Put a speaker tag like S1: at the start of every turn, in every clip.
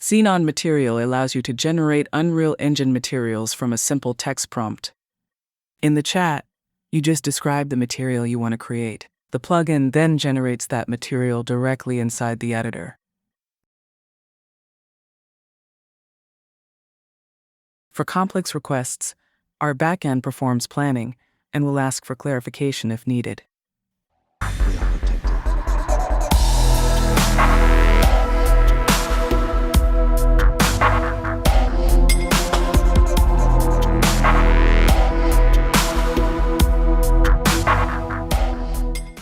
S1: Xenon Material allows you to generate Unreal Engine materials from a simple text prompt. In the chat, you just describe the material you want to create. The plugin then generates that material directly inside the editor. For complex requests, our backend performs planning and will ask for clarification if needed.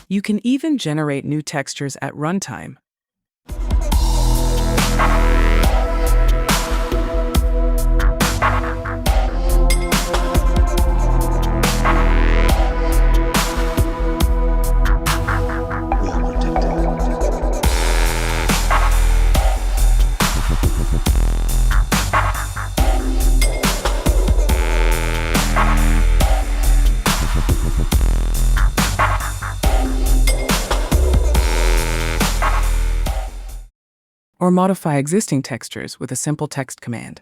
S1: You can even generate new textures at runtime. Or modify existing textures with a simple text command.